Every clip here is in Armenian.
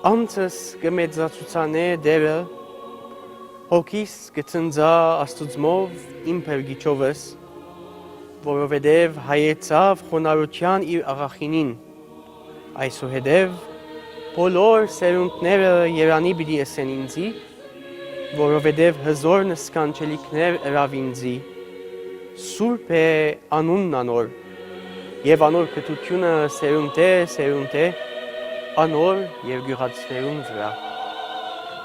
անցս կմեծացուցանե դերը, հոգիս կծնձա աստուծմով իմ պերգիչովս, որովհետև հայեցավ խոնարհության իր աղախինին, այսուհետև բոլոր սերունդները Երանի պիտի ասեն ինձի, որովհետև հզոր նսկանչելիքներ ըրավ ինձի, սուրբ է անունն անոր, և անոր կրթությունը սերունդ է, անոր և գյուղացիներուն վրա։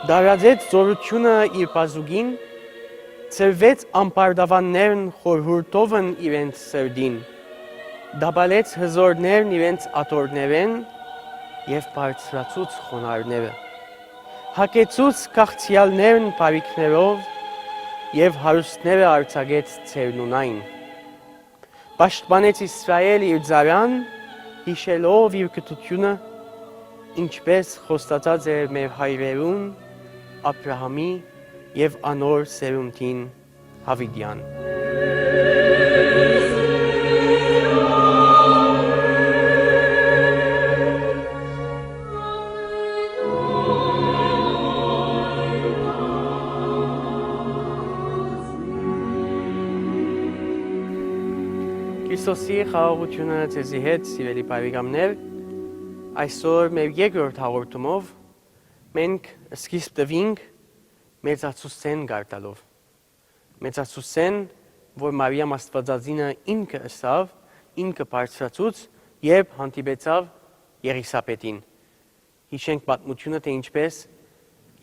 Դարաձեց զորությունը իր բազուկին, ծրվեց ամպարդավաններն խորհուրդովն իրենց սրդին, դաբալեց հզորներն իրենց աթոռներեն և բարձրացուց խոնարհները, հագեցուց քաղցյալներն բարիքներով և հարուստները արձակեց ցերնունայն, պաշտպանեց Իսրայել իր ձարան, հիշելով իր կրթությունը, ինչպես խոստացած էր մեր հայրերուն, Աբրահամի և անոր սերունդին Հավիդյան։ Քրիստոսի խաղաղությունը ձեզի հետ, սիրելի բարեկամներ, այսօր մեր երկրորդ հաղորդումով մենք սկիզբ տվինք մեծացուցեն գարտալով։ Մեծացուցեն, որ Մարիամ Աստվածածինը ինքը ըսավ, ինքը բարձրացուց, երբ հանդիպեցավ Եղիսաբետին։ Հիշենք պատմությունը, թե ինչպես,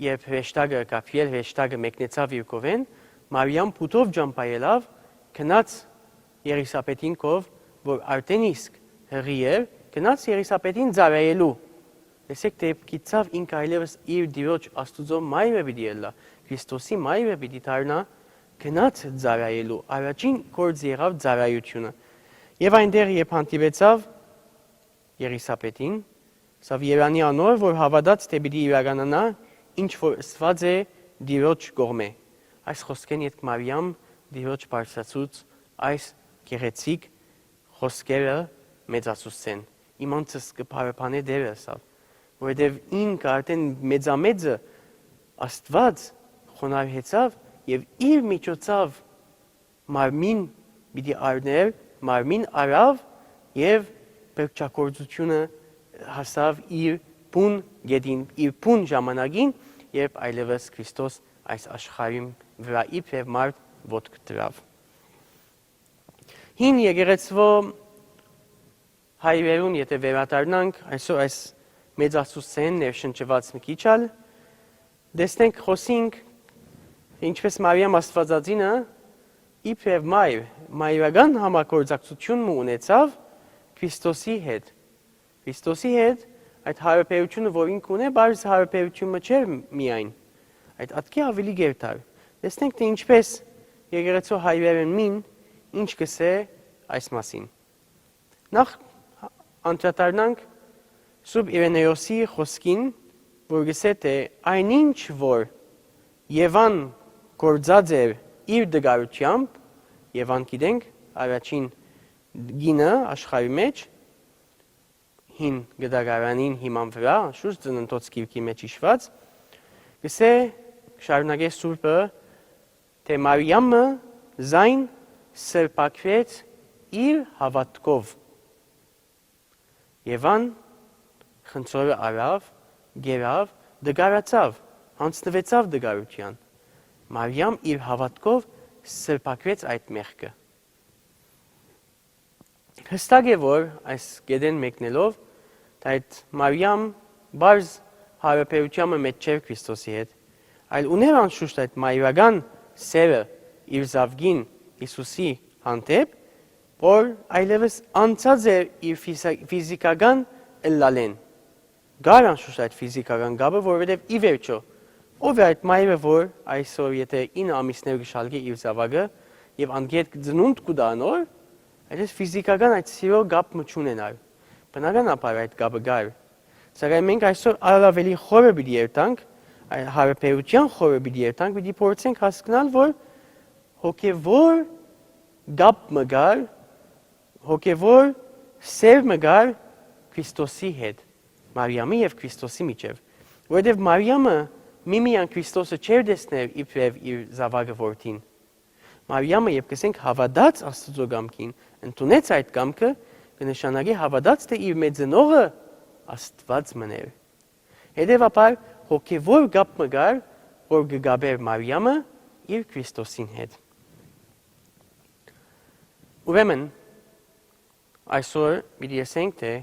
երբ հրեշտակը Գաբրիել հրեշտակը մեկնեցավ իր կողեն, Մարիամ փութով ջամփայելով գնաց Եղիսաբետին կով, որ արդեն իսկ հղի էր, գնաց Եղիսաբետին ծառայելու։ Տեսեք, թե գիտավ ինքը այլևս իր Տիրոջ Աստուծո մայրը պիտի ելա, Քրիստոսի մայրը պիտի դառնա, գնաց ծառայելու, առաջին գործ եղավ ծառայությունը։ Եվ այնտեղ երբ հանդիպեցավ Եղիսաբետին, սա Երանի անոր, որ հավատաց, թե պիտի իրականանա, ինչ որ ըսված է Տիրոջ կողմէ։ Այս խոսքեն ետք Մարիամ Տիրոջ բարձրացուց այս գեղեցիկ խոսքերը մեծացուցեն։ Իմանցս կփարապանե դերը սավ, որովհետև ինքը արդեն մեծամեծը Աստված խոնարհեցավ և իր միջոցով մարմին պիտի առներ, մարմին արավ և բերքչագործությունը հասավ իր բուն գետին, իր բուն ժամանակին, երբ այլևս Քրիստոս այս աշխարհի վրա իբրև մարդ ոտք դրավ։ Հին եկեղեցվո հայրերուն, եթե վերադառնանք, այսօր այս մեծացուցեն ներշնչված մի քիչ ալ, տեսնենք խոսենք, ինչպես Մարիամ Աստվածածինը իբրև մայրական համագործակցություն ունեցավ Քրիստոսի հետ։ Քրիստոսի հետ այդ հարաբերությունը, որ ինքը ունե, բարձ հարաբերությունը չէր միայն, այդ ատքի ավելի գերտար։ Տեսնենք, թե ինչպես եկեղեցու հայրերն մին, ինչ կսե այս մասին։ Նախ անդրադառնանք Սուրբ Իրենեոսի խոսքին, որ գսե թե այնինչ որ Եվան գործած էր իր դգարությամբ, Եվան գիտենք առաջին գինը աշխարհի մեջ, հին գդագարանին հիման վրա, շուրջ ծննդոց գիրքի մեջ հիշված, գսե շարունակե Սուրբը, թե Մարիամը զայն սրբակվեց իր հավատքով։ Եվան խնձորը արավ, գերավ, դգարացավ, հանձնվեցավ դգարության։ Մարիամ իր հավատքով սրբակվեց այդ մեղքը։ Հստակ է, որ այս գետեն մեկնելով, այդ Մարիամ բարձ հարաբերությունը մեջ չէր Քրիստոսի հետ, այլ ուներ անշուշտ այդ մայրական սերը իր զավգին Հիսուսի հանդեպ, որ այլևս անցած էր իր ֆիզիկական ըլլալեն։ Գար անշուշտ այդ ֆիզիկական գաբը, որովհետև ի վերջո, ով է այդ մայրը, որ այսօր եթե 9 ամիսներ գշալգի իր զավակը եւ անգետ ծնունդ կուտա նոր, այլևս ֆիզիկական այդ սիրո գապ չունենար։ Բնականաբար այդ գաբը գար։ Սակայն մենք այսօր ավելի խորը պիտի երթանք, հարաբերության խորը պիտի երթանք, պիտի փորձենք հասկանալ, որ հոգևոր գապ մը գար, հոգևոր սեր մը գար Քրիստոսի հետ, Մարիամի եւ Քրիստոսի միջև։ Որովհետև Մարիամը միմիան Քրիստոսը չէր դեսներ իբրև իր զավակը որդին։ Մարիամը, երբ կսենք հավատաց Աստծո կամքին, ընդունեց այդ կամքը, կնշանակի հավատաց, թե իր մեծնողը Աստված մներ։ Հետևաբար հոգևոր կապ մգար, որ կգաբեր Մարիամը իր Քրիստոսին հետ։ Ուրեմն, այսօր պիտի ասենք, թե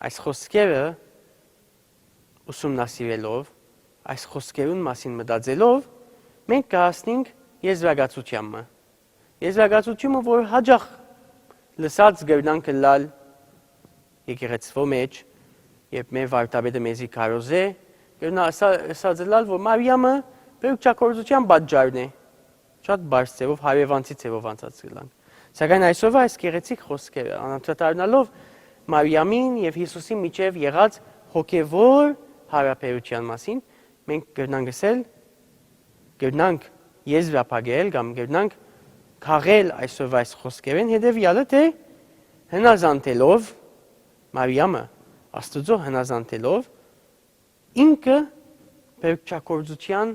այս խոսքերը ուսումնասիրելով, այս խոսքերուն մասին մտածելով, մենք կհասնենք եզրակացությանը։ Եզրակացությունը, որ հաճախ լսած գրնանք լալ եկեղեցվո մեջ, երբ մեր վարդապետը մեզի կարոզե, գրնա ասած լալ, որ Մարիամը բերքչակորձության պատճառն է, շատ բարձ ձևով, հարևանցի ձևով անցած գլանք։ Սակայն այսօրվա այս գեղեցիկ խոսքերը, անդրադառնալով Մարիամին եւ Հիսուսին միջև եղած հոգևոր հարաբերության մասին, մենք կրնանք ասել, կրնանք եզրափակել կամ կրնանք քաղել այսօրվա այս խոսքերեն հետևյալը, թե հնազանդելով Մարիամը, Աստծո հնազանդելով, ինքը բերքչակորձության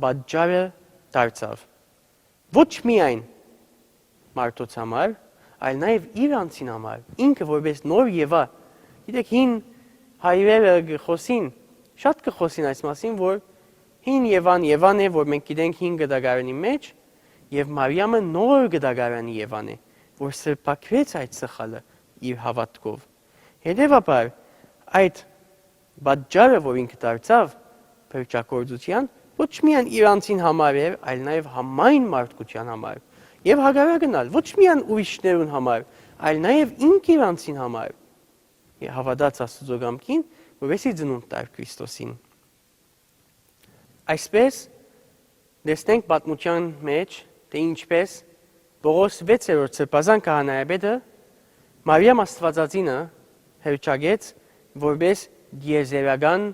պատճառը դարձավ։ Ոչ միայն մարդոց համար, այլ նաև իր անձին համար, ինքը որպես նոր Եվա։ Գիտեք, հին հայրերը խոսին, շատ կխոսին այս մասին, որ հին Եվան է, որ մենք գիտենք հին գդագարանի մեջ, եւ Մարիամը նոր գդագարանի Եվան է, որ սրբակվեց այդ սխալը իր հավատքով։ Հետևաբար, այդ պատճառը, որ ինքը դարձավ բերքչակորձության, ոչ միայն իր անձին համար էր, այլ նաև համայն մարդկության համար։ Եվ հակառակն ոչ միայն ուրիշներուն համար, այլ նաև ինքը իր անձին համար։ Հավատաց Աստծո կամքին, որովհետեւ ծնունդ տար Քրիստոսին։ Այսպես տեսնենք պատմության մեջ, թե ինչպես Պողոս 6-րդ սրբազան քահանայապետը Մարիամ Աստվածածինը հրճագեց որպես դիեզերական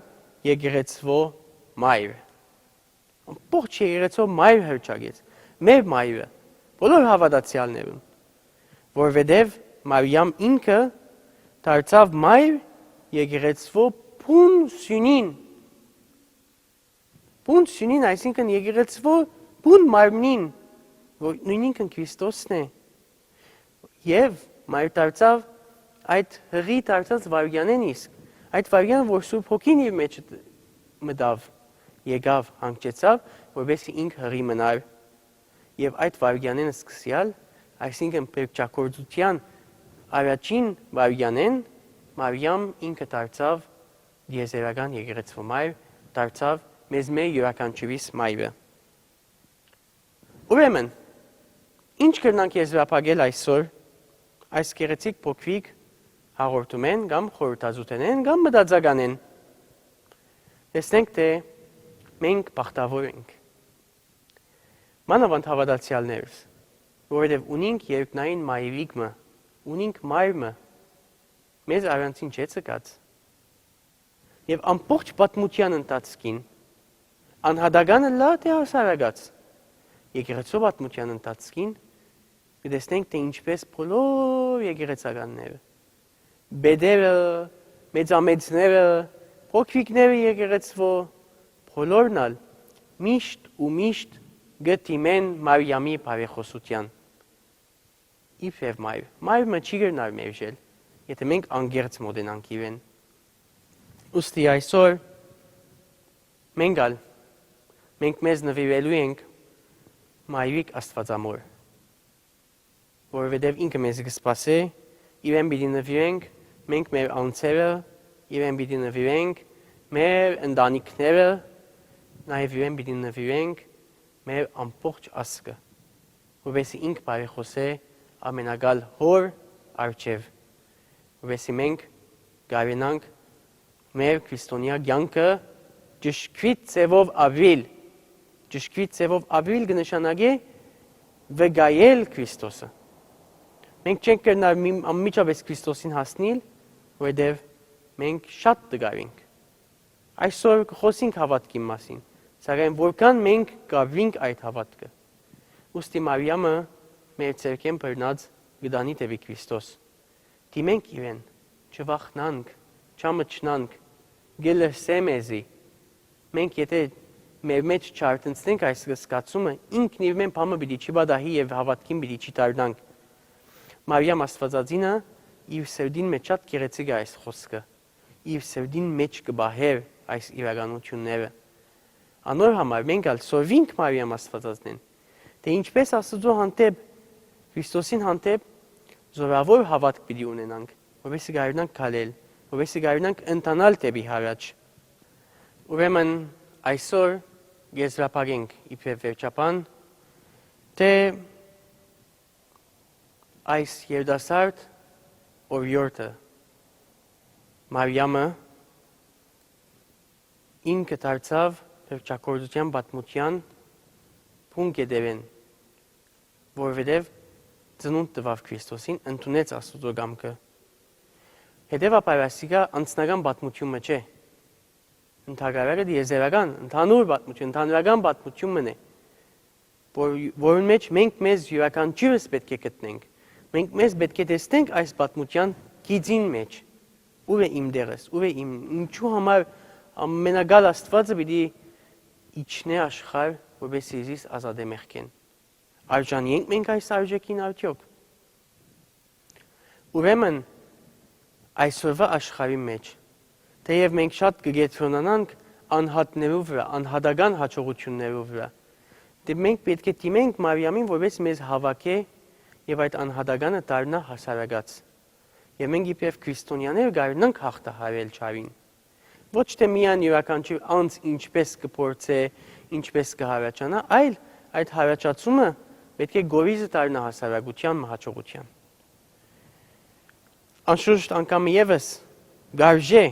եկեղեցվո մայր։ Ամբողջ եկեղեցվո մայր հրճագեց, մեր մայրը, բոլոր հավատացյալներուն, որովհետև Մարիամ ինքը դարձավ մայր եկեղեցվո բուն սյունին։ Բուն սյունին, այսինքն եկեղեցվո բուն մարմնին, որ նույնինքն Քրիստոսն է։ Եվ մայր դարձավ այդ հղի դարձած վարյանեն իսկ, այդ վարյանը, որ Սուրբ Հոգին իր մեջ մտավ, եկավ, հանգեցավ, որովհետեւ ինքը հղի մնար։ Եվ այդ վարյանենը սկսյալ, այսինքն բերքչակորձության առաջին վարյանեն, Մարիամ ինքը դարձավ դիեզերական եկեղեցվո մայր, դարձավ մեզ մեր յուրաքանչյուրիս մայրը։ Ուրեմն, ինչ կրնանք եզրափակել այսօր, այս գեղեցիկ փոքրիկ հաղորդումեն, կամ խորհրդածութեն, կամ մտածականեն։ Տեսնենք, թե մենք բախտավոր ենք։ Մանավանդ հավատացյալներս, որովհետև ունենք երկնային մայրիկը, ունենք մայրը, մեզ առանցին չէ ցկած։ Եվ ամբողջ պատմության ընթացքին անհատականը լա թե հասարակած եկեղեցու պատմության ընթացքին կտեսնենք, թե ինչպես բոլոր եկեղեցականները, բեդերը, մեծամեծները, փոքրիկները եկեղեցվո, բոլորն ալ միշտ ու միշտ գտիմեն Մարիամի բարեխոսության։ Իբրև մայր, մայրը չի գրնար մերժել, եթե մենք անգերց մոտենանք իրեն։ Ուստի այսօր մենք մեզ նվիրելու ենք մայրիկ Աստվածամոր, որովհետև ինքը մեզ կսպասի, իրեն պիտի նվիրենք մենք մեր անձերը, իրեն պիտի նվիրենք մեր ընտանիքները, նաև իրեն պիտի նվիրենք մեր ամբողջ ազգը, որովհետև ինքը բարեխոսե ամենագալ հոր առջև, որովհետև մենք կարենանք մեր քրիստոնյա կյանքը ճշգրիտ ձևով ապրել, ճշգրիտ ձևով ապրել կնշանակի վկայել Քրիստոսը։ Մենք չենք կրնար անմիջապես Քրիստոսին հասնել, որովհետև մենք շատ տգար ենք։ Այսօր կխոսենք հավատքի մասին, սակայն որքան մենք կապրենք այդ հավատքը։ Ուստի Մարիամը մեր ցերկեն բռնած գտանի տևի Քրիստոս։ Դիմենք իրեն, չվախնանք, չամչնանք, գելսե մեզի, մենք եթե մեր մեջ չարտնցնենք այս զգացումը, ինքն իր մեն փամը պիտի չի բադահի եւ հավատքին պիտի չի դառնանք։ Մարիամ Աստվածածինը իր սերդին մեջ շատ գեղեցիկ է այս խոսքը։ Իր սերդին մեջ կբահեր այս իրականությունները։ Անոր համար մենք ալ սովինք Մարիամ Աստվածածնին, թե ինչպես Աստծո հանդեպ, Քրիստոսին հանդեպ զորավոր հավատք պիտի ունենանք, որովհետեւ գարնանք քալել, որովհետեւ գարնանք ընտանալ դեպի հարաճ։ Ուրեմն այսօր եզրափակենք իբրև վերջապան, թե այս երդասարդ օրիորդը Մարիամը ինքը դարձավ փրկչակորձության պատմության փունջ դերեն, որովհետև ծնունդ տվավ Քրիստոսին, ընդունեց Աստծո կամքը։ Հետևաբար ասիկա անձնական պատմությունը չէ։ Ընդհանրապես եզերական, ընդհանուր պատմություն, ընդհանրական պատմությունն է, որին մեջ մենք մեզ յուրաքանչյուրս պետք է գտնենք։ Մենք մեզ պետք է տեսնենք այս պատմության գիծին մեջ, ուր է իմ դերս, ուր է ինչու համար ամենագալ Աստվածը պիտի իջնե աշխարհ, որպեսզի ինձ ազատե մեղքեն։ Արժանի ենք մենք այս արժեքին արդյոք։ Ուրեմն այսօրվա աշխարհի մեջ, թեև մենք շատ կգետրոնանանք անհատներով վրա, անհատական հաջողություններով վրա, դե մենք պետք է դիմենք Մարիամին, որպես մեզ հավաք է եւ այդ անհատականը դառնա հասարակած։ Եվ մենք իբրև քրիստոնյաներ գարնանք հաղթահարել ճարին։ Ոչ թե միայն յուրաքանչյուր անձ ինչպես կփորձե, ինչպես կհարաճանա, այլ այդ հարաճացումը պետք է գորիզը դառնա հասարակության հաջողության։ Անշուշտ անգամ եւս գարժե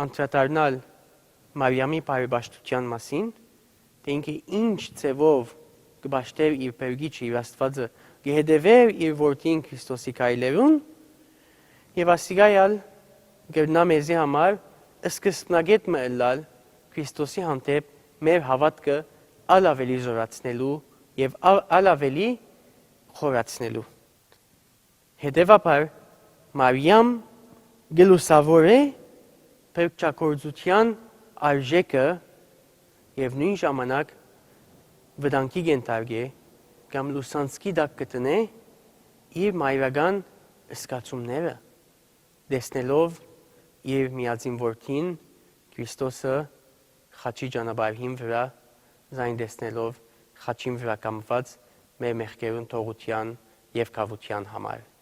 անդրադառնալ Մարիամի բարեբաշխության մասին, թե ինքը ինչ ձևով կբաշխեր իր բերգիչը, իր Աստվածը, կհետևեր իր որդին Քրիստոսի քայլերուն, եւ ասիկայալ գերնա մեզի համար սկզբնագետ մըլլալ Քրիստոսի հանդեպ մեր հավատքը ալավելի զորացնելու եւ ալավելի խորացնելու։ Հետևաբար Մարիամ գլուսավոր է փրկչակորձության արժեքը եւ նույն ժամանակ վտանգի կենտարգե կամ լուսանցքի տակ կտնե իր մայրական զգացումները, տեսնելով իր միածին որդին Քրիստոսը խաչի ճանապարհին վրա, զայն տեսնելով խաչին վրա կամված մեր մեղքերուն թողության եւ կավության համար։